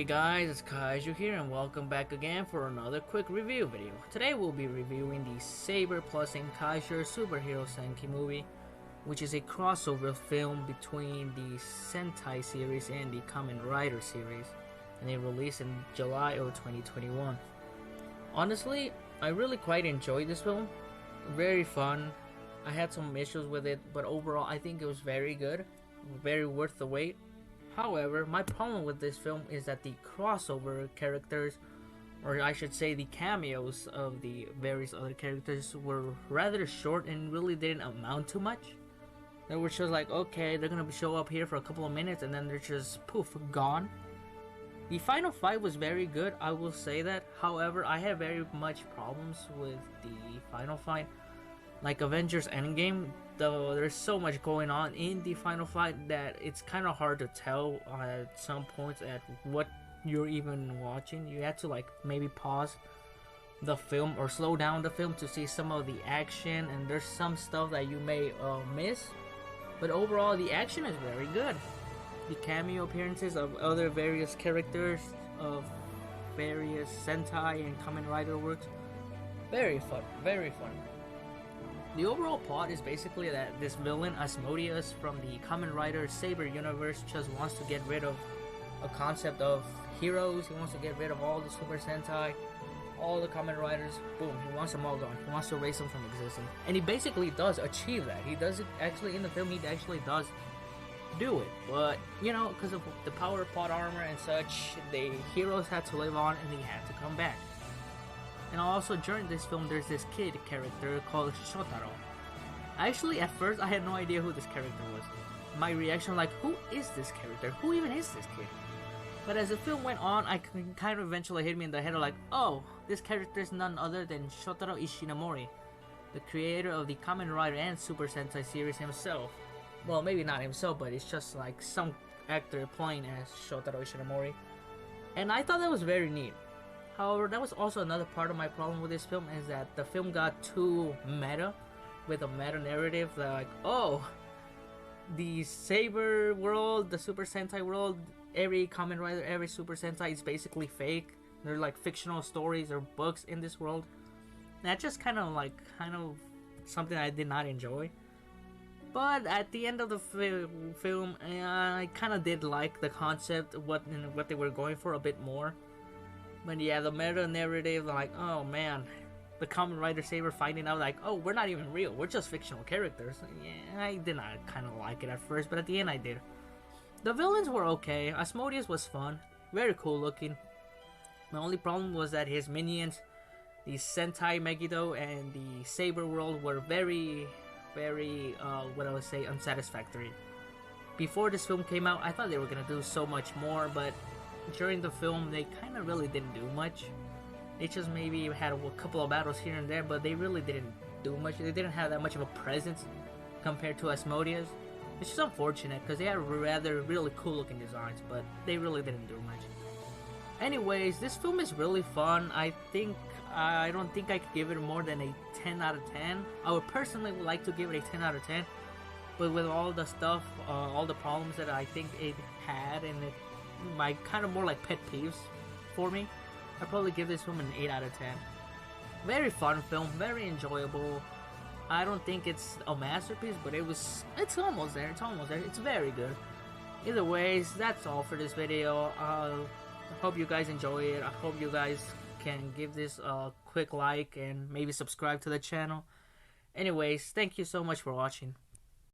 guys, it's Kaiju here and welcome back again for another quick review video. Today we'll be reviewing the Saber plus Zenkaiger superhero Senki movie, which is a crossover film between the Sentai series and the Kamen Rider series, and it released in July of 2021. Honestly, I really quite enjoyed this film. Very fun. I had some issues with it, but overall I think it was very good, very worth the wait. However, my problem with this film is that the crossover characters, or I should say the cameos of the various other characters, were rather short and really didn't amount to much. They were just like, okay, they're gonna show up here for a couple of minutes and then they're just poof, gone. The final fight was very good, I will say that. However, I had very much problems with the final fight. Like Avengers Endgame, though there's so much going on in the final fight that it's kind of hard to tell at some points at what you're even watching. You have to like maybe pause the film or slow down the film to see some of the action, and there's some stuff that you may miss. But overall, the action is very good. The cameo appearances of other various characters of various Sentai and Kamen Rider works, very fun, very fun. The overall plot is basically that this villain, Asmodeus, from the Kamen Rider Saber universe, just wants to get rid of a concept of heroes. He wants to get rid of all the Super Sentai, all the Kamen Riders. Boom, he wants them all gone. He wants to erase them from existence. And he basically does achieve that. He does it actually in the film, he actually does do it. But, you know, because of the power of plot armor and such, the heroes had to live on and they had to come back. And also during this film, there's this kid character called Shotaro. Actually, at first, I had no idea who this character was. My reaction was like, who is this character? Who even is this kid? But as the film went on, I kind of eventually hit me in the head of like, oh, this character is none other than Shotaro Ishinomori, the creator of the Kamen Rider and Super Sentai series himself. Well, maybe not himself, but it's just like some actor playing as Shotaro Ishinomori. And I thought that was very neat. However, that was also another part of my problem with this film, is that the film got too meta, with a meta narrative that like, oh, the Saber world, the Super Sentai world, every Kamen Rider, every Super Sentai is basically fake. They're like fictional stories or books in this world. And that just kind of something I did not enjoy. But at the end of the film, I kind of did like the concept, what they were going for a bit more. But yeah, the meta narrative, like, oh man, the Kamen Rider Saber finding out like, oh, we're not even real, we're just fictional characters. Yeah, I did not kind of like it at first, but at the end I did. The villains were okay. Asmodeus was fun, very cool looking. The only problem was that his minions, the Sentai Megiddo and the Saber world, were very, what I would say, unsatisfactory. Before this film came out, I thought they were gonna do so much more, but during the film, they kind of really didn't do much. They just maybe had a couple of battles here and there, but they really didn't do much. They didn't have that much of a presence compared to Asmodeus. It's just unfortunate because they had rather really cool looking designs, but they really didn't do much. Anyways, this film is really fun. I don't think I could give it more than a 10 out of 10. I would personally like to give it a 10 out of 10, but with all the stuff, all the problems that I think it had, and my kind of more like pet peeves for me, I'd probably give this film an 8 out of 10. Very fun film, very enjoyable. I don't think it's a masterpiece, but it's almost there, it's very good. Either ways, that's all for this video. I hope you guys enjoy it. I hope you guys can give this a quick like and maybe subscribe to the channel. Anyways, thank you so much for watching.